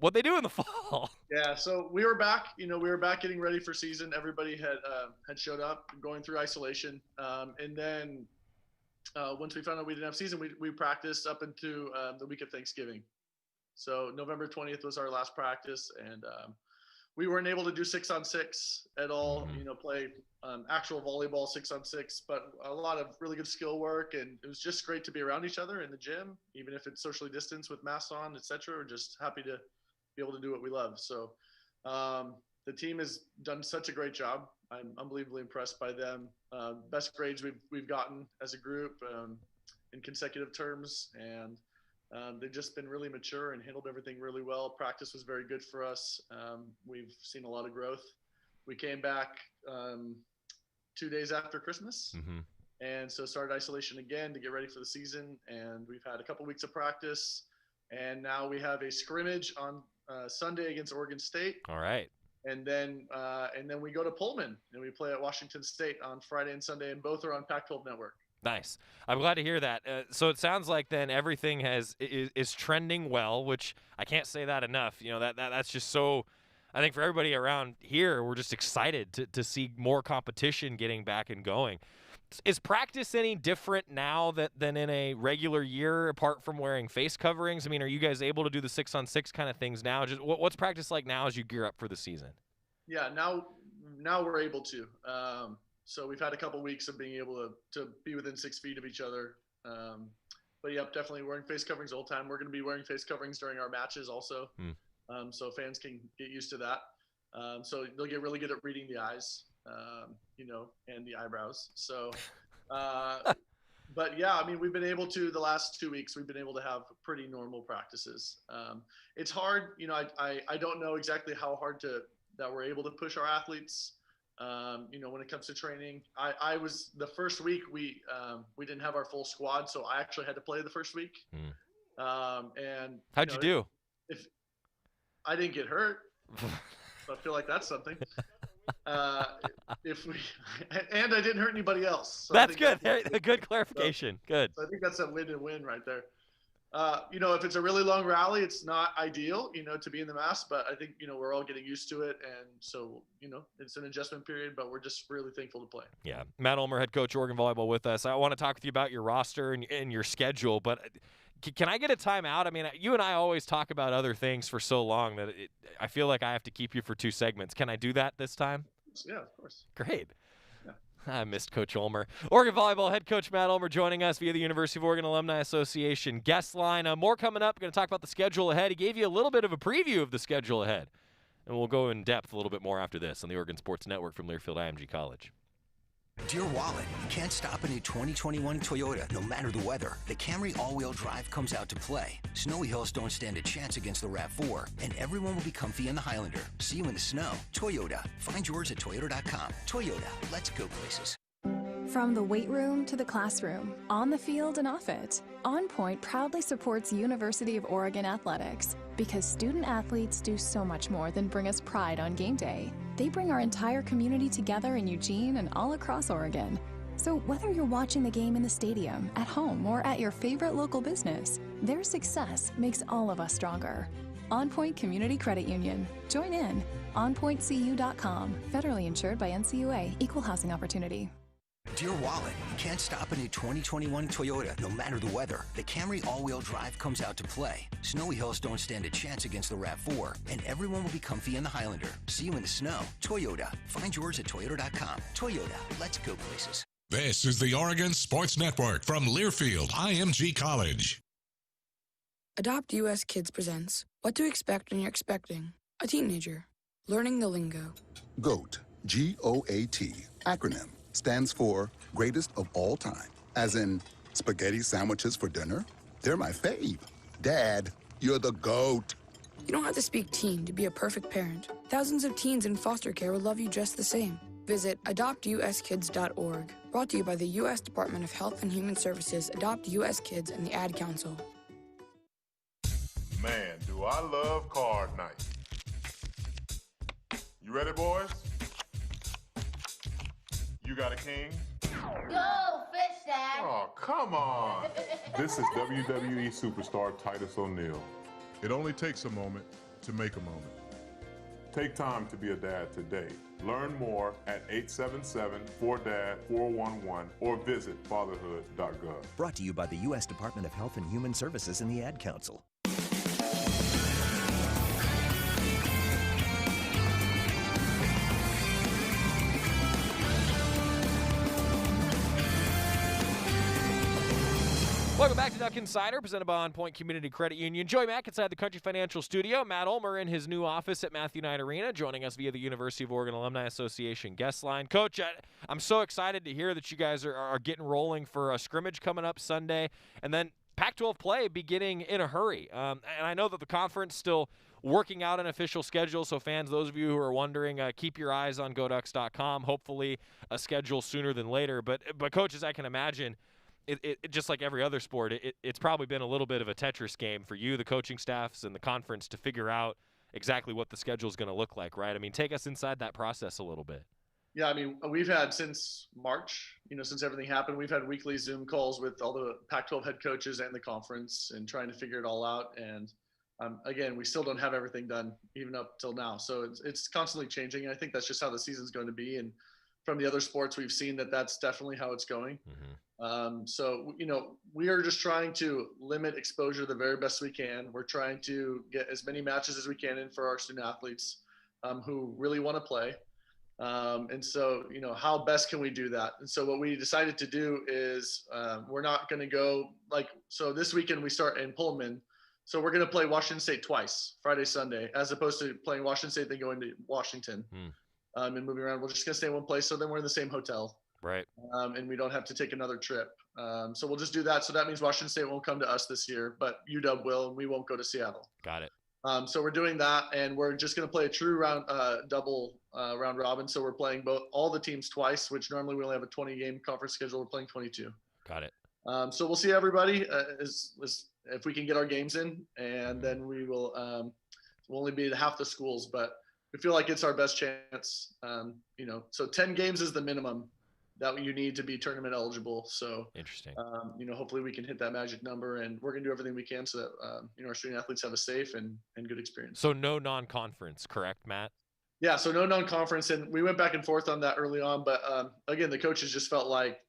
what they do in the fall? Yeah, so we were back. We were back getting ready for season. Everybody had showed up, going through isolation, and then once we found out we didn't have season, we practiced up into the week of Thanksgiving. So November 20th was our last practice, and we weren't able to do 6-on-6 at all. Play actual volleyball 6-on-6, but a lot of really good skill work, and it was just great to be around each other in the gym, even if it's socially distanced with masks on, etc. We're just happy to be able to do what we love. So the team has done such a great job. I'm unbelievably impressed by them. Best grades we've gotten as a group in consecutive terms, and they've just been really mature and handled everything really well. Practice was very good for us. We've seen a lot of growth. We came back 2 days after Christmas, and so started isolation again to get ready for the season. And we've had a couple weeks of practice, and now we have a scrimmage on Sunday against Oregon State. All right. And then we go to Pullman and we play at Washington State on Friday and Sunday, and both are on Pac-12 Network. Nice. I'm glad to hear that. So it sounds like then everything is trending well, which I can't say that enough. That's just so. I think for everybody around here, we're just excited to see more competition getting back and going. Is practice any different now than in a regular year, apart from wearing face coverings? I mean, are you guys able to do the 6-on-6 kind of things now? Just what's practice like now as you gear up for the season? Yeah, now we're able to. So we've had a couple weeks of being able to be within 6 feet of each other. But yep, definitely wearing face coverings all the time. We're going to be wearing face coverings during our matches also. So fans can get used to that. So they'll get really good at reading the eyes, and the eyebrows. So, but yeah, I mean, we've been able to, the last 2 weeks, we've been able to have pretty normal practices. It's hard, I don't know exactly how hard that we're able to push our athletes. When it comes to training, I was the first week we didn't have our full squad, so I actually had to play the first week. And how'd you do? If I didn't get hurt, so I feel like that's something. And I didn't hurt anybody else. So that's good. Good clarification. Good. So I think that's a win-win right there. If it's a really long rally, it's not ideal, to be in the mask, but I think, we're all getting used to it. And so, it's an adjustment period, but we're just really thankful to play. Yeah. Matt Ulmer, head coach, Oregon Volleyball with us. I want to talk with you about your roster and your schedule, but can I get a timeout? I mean, you and I always talk about other things for so long that I feel like I have to keep you for 2 segments. Can I do that this time? Yeah, of course. Great. I missed Coach Ulmer. Oregon Volleyball head coach Matt Ulmer joining us via the University of Oregon Alumni Association guest line. More coming up. We're going to talk about the schedule ahead. He gave you a little bit of a preview of the schedule ahead. And we'll go in depth a little bit more after this on the Oregon Sports Network from Learfield IMG College. Dear Wallet, can't stop a new 2021 Toyota no matter the weather. The Camry all-wheel drive comes out to play. Snowy hills don't stand a chance against the RAV4, and everyone will be comfy in the Highlander. See you in the snow. Toyota. Find yours at toyota.com. Toyota. Let's go places. From the weight room to the classroom, on the field and off it, On Point proudly supports University of Oregon athletics because student athletes do so much more than bring us pride on game day. They bring our entire community together in Eugene and all across Oregon. So whether you're watching the game in the stadium, at home, or at your favorite local business, their success makes all of us stronger. On Point Community Credit Union. Join in. OnPointCU.com. Federally insured by NCAA. Equal housing opportunity. Dear Wallet, can't stop a new 2021 Toyota no matter the weather. The Camry all-wheel drive comes out to play. Snowy hills don't stand a chance against the RAV4, and everyone will be comfy in the Highlander. See you in the snow. Toyota. Find yours at toyota.com. Toyota. Let's go places. This is the Oregon Sports Network from Learfield IMG College. Adopt US Kids presents What to Expect When You're Expecting a Teenager. Learning the lingo. GOAT, G-O-A-T, acronym, stands for Greatest of All Time. As in, spaghetti sandwiches for dinner? They're my fave. Dad, you're the GOAT. You don't have to speak teen to be a perfect parent. Thousands of teens in foster care will love you just the same. Visit adoptuskids.org. Brought to you by the U.S. Department of Health and Human Services, Adopt U.S. Kids, and the Ad Council. Man, do I love card night. You ready, boys? You got a king? Go, Fish Dad! Oh, come on. This is WWE superstar Titus O'Neil. It only takes a moment to make a moment. Take time to be a dad today. Learn more at 877-4DAD-411 or visit fatherhood.gov. Brought to you by the U.S. Department of Health and Human Services and the Ad Council. Welcome back to Duck Insider, presented by On Point Community Credit Union. Joey Mack inside the Country Financial Studio. Matt Ulmer in his new office at Matthew Knight Arena, joining us via the University of Oregon Alumni Association guest line. Coach, I'm so excited to hear that you guys are getting rolling for a scrimmage coming up Sunday, and then Pac-12 play beginning in a hurry. And I know that the conference still working out an official schedule, so fans, those of you who are wondering, keep your eyes on GoDucks.com. Hopefully a schedule sooner than later. But Coach, as I can imagine, it just like every other sport, it's probably been a little bit of a Tetris game for you, the coaching staffs, and the conference to figure out exactly what the schedule is going to look like, right? I mean, take us inside that process a little bit. Yeah, I mean, we've had since March, since everything happened, we've had weekly Zoom calls with all the Pac-12 head coaches and the conference and trying to figure it all out. And again, we still don't have everything done even up till now. So it's constantly changing. And I think that's just how the season's going to be. And from the other sports, we've seen that that's definitely how it's going. Mm-hmm. So, we are just trying to limit exposure the very best we can. We're trying to get as many matches as we can in for our student athletes who really want to play. And so, how best can we do that? And so what we decided to do is we're not going to go so this weekend we start in Pullman. So we're going to play Washington State twice, Friday, Sunday, as opposed to playing Washington State, then going to Washington and moving around. We're just going to stay in one place. So then we're in the same hotel. Right. And we don't have to take another trip. So we'll just do that. So that means Washington State won't come to us this year, but UW will, and we won't go to Seattle. Got it. So we're doing that, and we're just going to play a true double round robin. So we're playing all the teams twice, which normally we only have a 20-game conference schedule. We're playing 22. Got it. So we'll see everybody if we can get our games in, and then we will we'll only be at half the schools, but we feel like it's our best chance. So 10 games is the minimum that you need to be tournament eligible. So interesting. Hopefully we can hit that magic number, and we're going to do everything we can so that our student athletes have a safe and good experience. So no non-conference, correct, Matt? Yeah, so no non-conference, and we went back and forth on that early on, but again, the coaches just felt like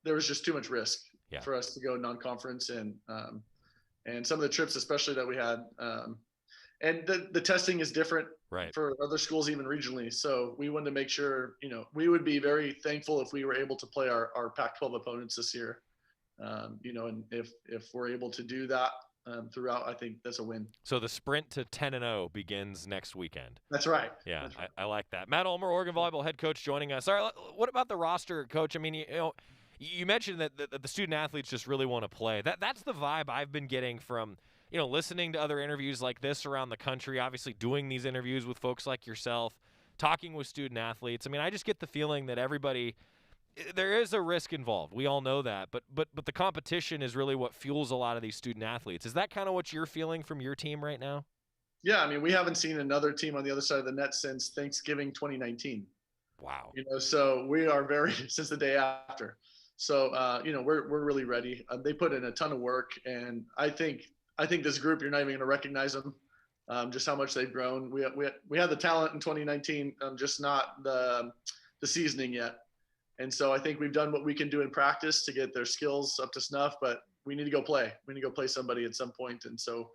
there was just too much risk for us to go non-conference, and some of the trips, especially that we had, and the testing is different for other schools, even regionally. So we wanted to make sure, we would be very thankful if we were able to play our Pac-12 opponents this year. And if we're able to do that, throughout, I think that's a win. So the sprint to 10-0 begins next weekend. That's right. Yeah, That's right. I like that. Matt Ulmer, Oregon volleyball head coach, joining us. All right, what about the roster, Coach? I mean, you mentioned that the student athletes just really want to play. That's the vibe I've been getting from listening to other interviews like this around the country. Obviously, doing these interviews with folks like yourself, talking with student athletes. I mean, I just get the feeling that everybody. There is a risk involved. We all know that, but the competition is really what fuels a lot of these student athletes. Is that kind of what you're feeling from your team right now? Yeah, I mean, we haven't seen another team on the other side of the net since Thanksgiving 2019. Wow. So we are since the day after. So we're really ready. They put in a ton of work, and I think this group, you're not even going to recognize them, just how much they've grown. We had the talent in 2019, just not the seasoning yet. And so I think we've done what we can do in practice to get their skills up to snuff, but we need to go play. We need to go play somebody at some point. And so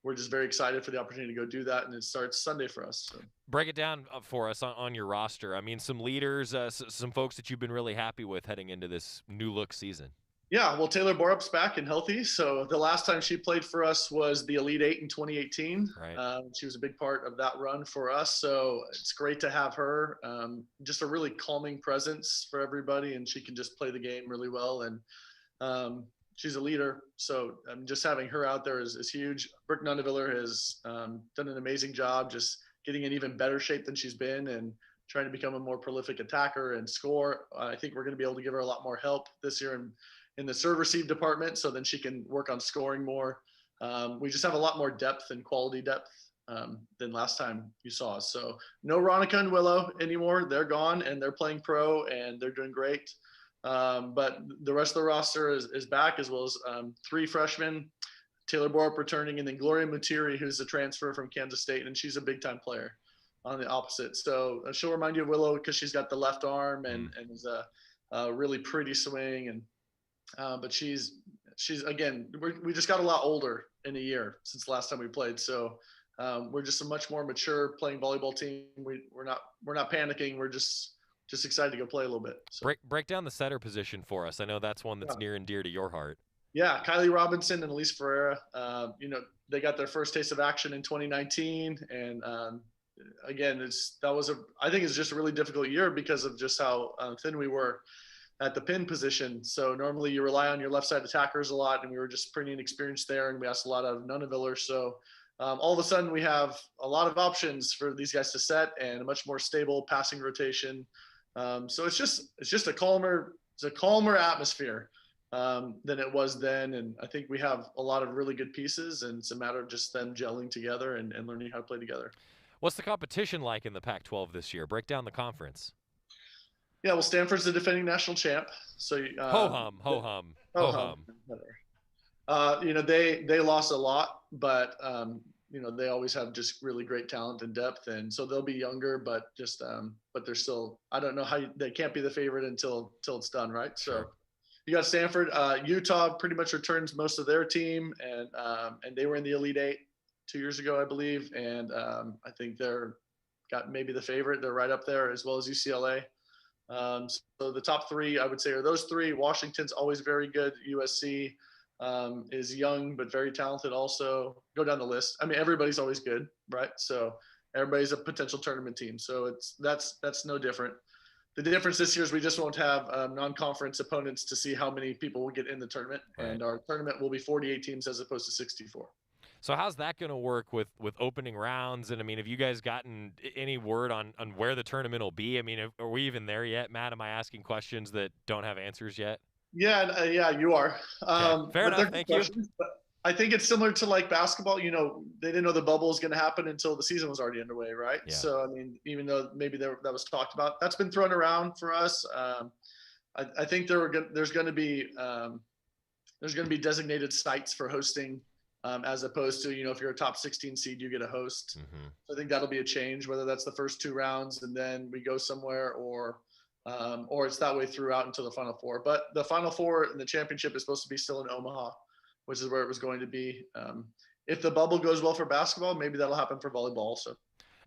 we're just very excited for the opportunity to go do that. And it starts Sunday for us. So. Break it down for us on your roster. I mean, some leaders, some folks that you've been really happy with heading into this new look season. Yeah, well, Taylor Borup's back and healthy. So the last time she played for us was the Elite Eight in 2018. Right. She was a big part of that run for us. So it's great to have her. Just a really calming presence for everybody, and she can just play the game really well. And she's a leader. So just having her out there is huge. Brooke Nundeviller has done an amazing job just getting in even better shape than she's been and trying to become a more prolific attacker and score. I think we're going to be able to give her a lot more help this year in the serve receive department, so then she can work on scoring more. We just have a lot more depth and quality depth than last time you saw us. So no Ronica and Willow anymore. They're gone and they're playing pro and they're doing great. But the rest of the roster is back, as well as 3 freshmen, Taylor Borup returning, and then Gloria Mutiri, who's a transfer from Kansas State, and she's a big time player on the opposite. So she'll remind you of Willow because she's got the left arm and is a really pretty swing. And but she's again, we just got a lot older in a year since the last time we played. So we're just a much more mature playing volleyball team. We're not panicking. We're just excited to go play a little bit. So. Break down the setter position for us. I know that's one that's near and dear to your heart. Yeah, Kylie Robinson and Elise Ferreira. They got their first taste of action in 2019, and again, I think it's just a really difficult year because of just how thin we were at the pin position. So normally you rely on your left side attackers a lot, and we were just pretty inexperienced there, and we asked a lot of Nundeviller. So all of a sudden we have a lot of options for these guys to set and a much more stable passing rotation. So it's just a calmer atmosphere than it was then. And I think we have a lot of really good pieces, and it's a matter of just them gelling together and learning how to play together. What's the competition like in the Pac-12 this year? Break down the conference. Yeah, well, Stanford's the defending national champ. So ho-hum. They lost a lot, but they always have just really great talent and depth, and so they'll be younger, but they're still. I don't know how they can't be the favorite until it's done, right? Sure. So you got Stanford. Utah pretty much returns most of their team, and they were in the Elite Eight 2 years ago, I believe, and I think they're got maybe the favorite. They're right up there, as well as UCLA. So the top 3, I would say, are those 3. Washington's always very good. USC is young but very talented also. Go down the list. I mean, everybody's always good, right? So everybody's a potential tournament team. So that's no different. The difference this year is we just won't have non-conference opponents to see how many people will get in the tournament. Right. And our tournament will be 48 teams as opposed to 64. So how's that going to work with opening rounds? And, I mean, have you guys gotten any word on where the tournament will be? I mean, are we even there yet, Matt? Am I asking questions that don't have answers yet? Yeah, you are. Okay. Fair enough. Thank you. I think it's similar to like basketball. They didn't know the bubble was going to happen until the season was already underway, right? Yeah. So, I mean, even though maybe that was talked about, that's been thrown around for us. I think there's going to be designated sites for hosting. As opposed to, if you're a top 16 seed, you get a host. Mm-hmm. So I think that'll be a change, whether that's the first 2 rounds and then we go somewhere or it's that way throughout until the Final Four. But the Final Four and the championship is supposed to be still in Omaha, which is where it was going to be. If the bubble goes well for basketball, maybe that'll happen for volleyball also.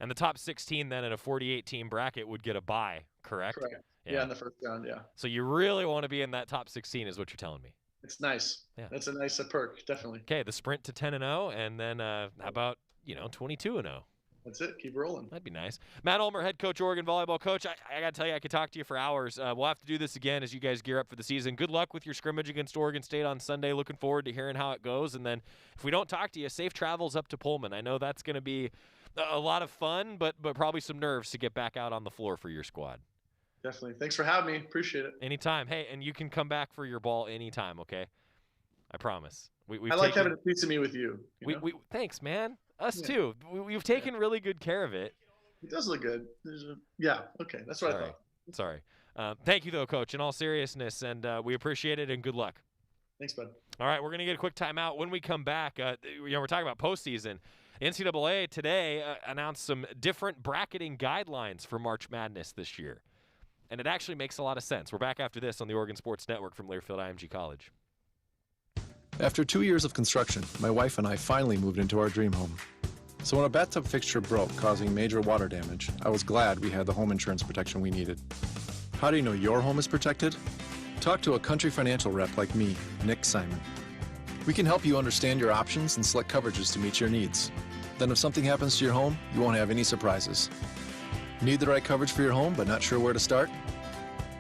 And the top 16 then in a 48-team bracket would get a bye, correct? Correct. Yeah, in the first round, yeah. So you really want to be in that top 16 is what you're telling me. It's nice. Yeah. That's a nice perk, definitely. Okay, the sprint to 10-0, and then how about 22-0? That's it. Keep rolling. That'd be nice. Matt Ulmer, head coach, Oregon volleyball coach. I got to tell you, I could talk to you for hours. We'll have to do this again as you guys gear up for the season. Good luck with your scrimmage against Oregon State on Sunday. Looking forward to hearing how it goes. And then if we don't talk to you, safe travels up to Pullman. I know that's going to be a lot of fun, but probably some nerves to get back out on the floor for your squad. Definitely. Thanks for having me. Appreciate it. Anytime. Hey, and you can come back for your ball anytime, okay? I promise. I like having a piece of me with you. Thanks, man. Us too. We've taken really good care of it. It does look good. Yeah. Okay. That's what I thought. Sorry. Thank you, though, Coach, in all seriousness, and we appreciate it, and good luck. Thanks, bud. All right, we're going to get a quick timeout. When we come back, we're talking about postseason. NCAA today announced some different bracketing guidelines for March Madness this year, and it actually makes a lot of sense. We're back after this on the Oregon Sports Network from Learfield IMG College. After 2 years of construction, my wife and I finally moved into our dream home. So when a bathtub fixture broke, causing major water damage, I was glad we had the home insurance protection we needed. How do you know your home is protected? Talk to a Country Financial rep like me, Nick Simon. We can help you understand your options and select coverages to meet your needs. Then if something happens to your home, you won't have any surprises. Need the right coverage for your home but not sure where to start?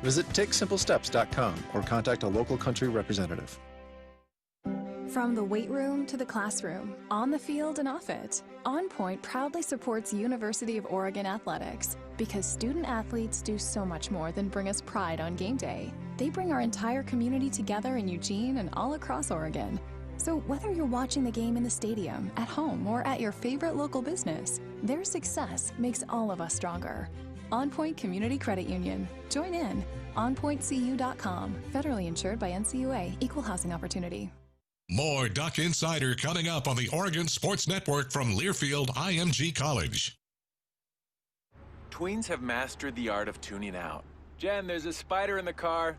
Visit TakeSimpleSteps.com or contact a local Country representative. From the weight room to the classroom, on the field and off it, On Point proudly supports University of Oregon athletics because student athletes do so much more than bring us pride on game day. They bring our entire community together in Eugene and all across Oregon. So whether you're watching the game in the stadium, at home, or at your favorite local business, their success makes all of us stronger. On Point Community Credit Union. Join in. OnPointCU.com. Federally insured by NCAA. Equal housing opportunity. More Duck Insider coming up on the Oregon Sports Network from Learfield IMG College. Tweens have mastered the art of tuning out. Jen, there's a spider in the car.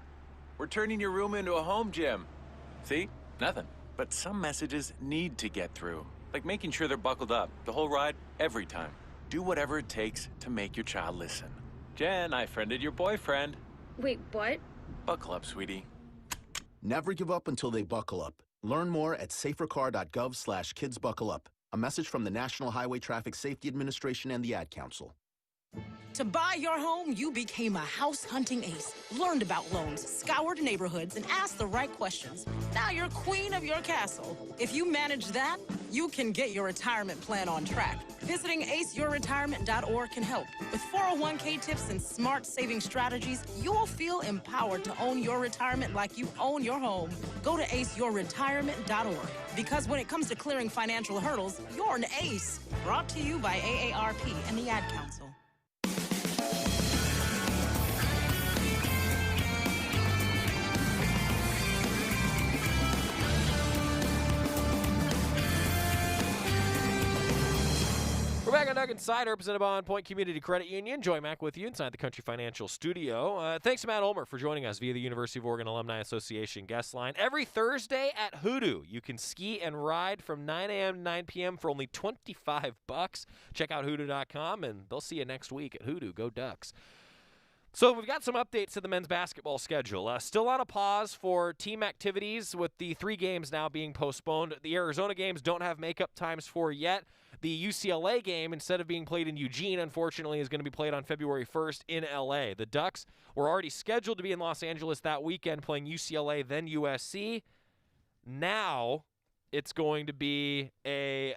We're turning your room into a home gym. See? Nothing. But some messages need to get through. Like making sure they're buckled up the whole ride, every time. Do whatever it takes to make your child listen. Jen, I friended your boyfriend. Wait, what? Buckle up, sweetie. Never give up until they buckle up. Learn more at safercar.gov/kidsbuckleup. A message from the National Highway Traffic Safety Administration and the Ad Council. To buy your home, you became a house hunting ace, learned about loans, scoured neighborhoods, and asked the right questions. Now you're queen of your castle. If you manage that, you can get your retirement plan on track. Visiting aceyourretirement.org can help. With 401k tips and smart saving strategies, you'll feel empowered to own your retirement like you own your home. Go to aceyourretirement.org. Because when it comes to clearing financial hurdles, you're an ace. Brought to you by AARP and the Ad Council. We're back on Duck Insider, presented by On Point Community Credit Union. Joy Mack with you inside the Country Financial Studio. Thanks to Matt Ulmer for joining us via the University of Oregon Alumni Association guest line. Every Thursday at Hoodoo, you can ski and ride from 9 a.m. to 9 p.m. for only $25. Check out hoodoo.com, and they'll see you next week at Hoodoo. Go Ducks. So we've got some updates to the men's basketball schedule. Still on a pause for team activities with the 3 games now being postponed. The Arizona games don't have makeup times for yet. The UCLA game, instead of being played in Eugene, unfortunately, is going to be played on February 1st in L.A. The Ducks were already scheduled to be in Los Angeles that weekend playing UCLA, then USC. Now it's going to be a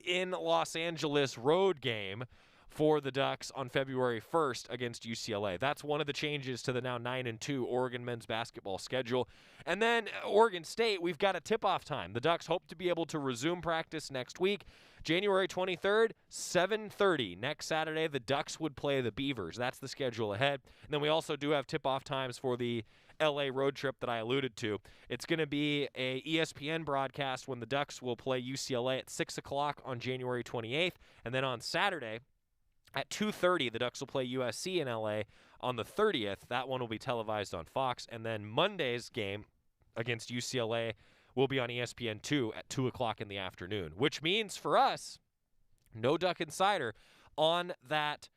in Los Angeles road game for the Ducks on February 1st against UCLA. That's one of the changes to the now 9-2 Oregon men's basketball schedule. And then Oregon State, we've got a tip-off time. The Ducks hope to be able to resume practice next week. January 23rd, 7:30. Next Saturday, the Ducks would play the Beavers. That's the schedule ahead. And then we also do have tip-off times for the LA road trip that I alluded to. It's going to be a ESPN broadcast when the Ducks will play UCLA at 6 o'clock on January 28th. And then on Saturday, at 2:30, the Ducks will play USC in L.A. on the 30th. That one will be televised on Fox. And then Monday's game against UCLA will be on ESPN2 at 2 o'clock in the afternoon, which means for us, no Duck Insider on that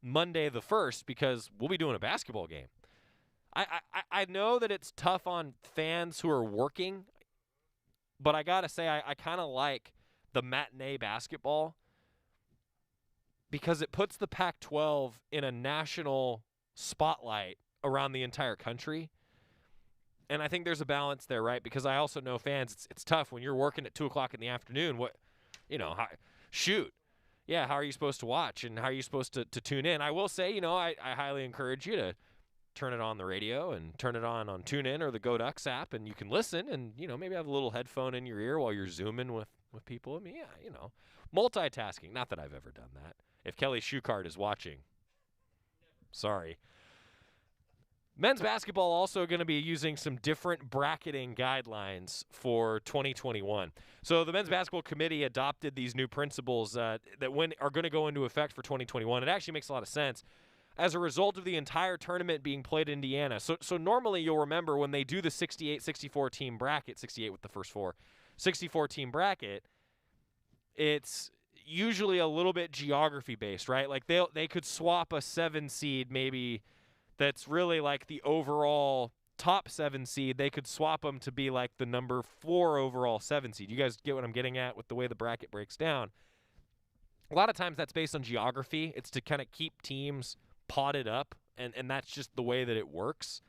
Monday the 1st because we'll be doing a basketball game. I know that it's tough on fans who are working, but I got to say I kind of like the matinee basketball because it puts the Pac-12 in a national spotlight around the entire country. And I think there's a balance there, right? Because I also know fans, it's tough when you're working at 2 o'clock in the afternoon. How are you supposed to watch and how are you supposed to tune in? I will say, I highly encourage you to turn it on the radio and turn it on TuneIn or the Go Ducks app, and you can listen and, maybe have a little headphone in your ear while you're Zooming with people. I mean, multitasking. Not that I've ever done that. If Kelly Schuchart is watching, sorry. Men's basketball also going to be using some different bracketing guidelines for 2021. So the Men's Basketball Committee adopted these new principles that are going to go into effect for 2021. It actually makes a lot of sense as a result of the entire tournament being played in Indiana. So normally you'll remember when they do the 68-64 team bracket, 68 with the first 4, 64 team bracket, it's usually a little bit geography based, right? Like they could swap a 7 seed maybe that's really like the overall top 7 seed. They could swap them to be like the number 4 overall 7 seed. You guys get what I'm getting at with the way the bracket breaks down. A lot of times that's based on geography. It's to kind of keep teams potted up, and that's just the way that it works.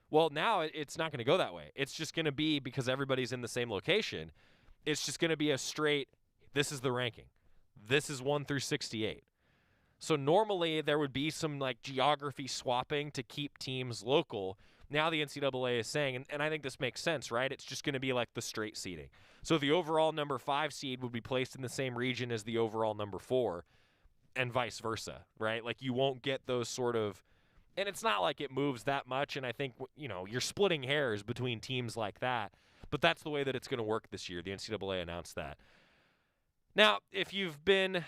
Well, now it's not going to go that way. It's just going to be, because everybody's in the same location, it's just going to be a straight, this is the ranking. This is 1 through 68. So normally there would be some like geography swapping to keep teams local. Now the NCAA is saying, and I think this makes sense, right? It's just going to be like the straight seeding. So the overall number 5 seed would be placed in the same region as the overall number 4 and vice versa, right? Like you won't get those sort of, and it's not like it moves that much. And I think, you're splitting hairs between teams like that, but that's the way that it's going to work this year. The NCAA announced that. Now, if you've been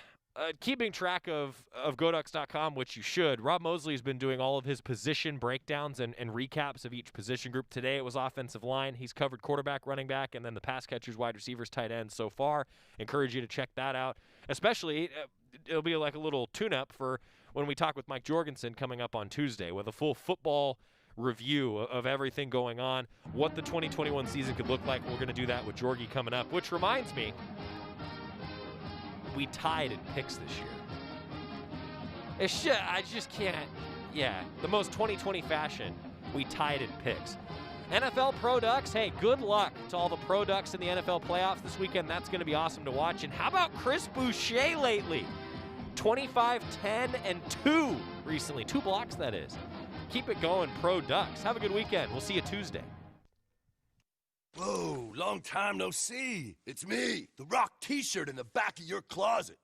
keeping track of GoDucks.com, which you should, Rob Mosley's been doing all of his position breakdowns and recaps of each position group. Today it was offensive line. He's covered quarterback, running back, and then the pass catchers, wide receivers, tight ends so far. Encourage you to check that out. Especially, it'll be like a little tune-up for when we talk with Mike Jorgensen coming up on Tuesday with a full football review of everything going on, what the 2021 season could look like. We're going to do that with Jorgie coming up, which reminds me, we tied in picks this year. I just can't. Yeah, the most 2020 fashion, we tied in picks. NFL Pro Ducks, hey, good luck to all the Pro Ducks in the NFL playoffs this weekend. That's going to be awesome to watch. And how about Chris Boucher lately? 25, 10, and 2 recently. 2 blocks, that is. Keep it going, Pro Ducks. Have a good weekend. We'll see you Tuesday. Whoa, long time no see. It's me, the Rock t-shirt in the back of your closet.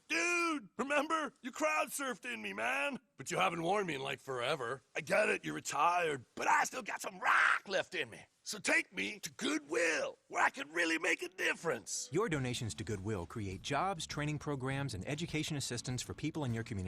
Dude, remember? You crowd surfed in me, man. But you haven't worn me in like forever. I get it, you're retired, but I still got some rock left in me. So take me to Goodwill, where I can really make a difference. Your donations to Goodwill create jobs, training programs, and education assistance for people in your community.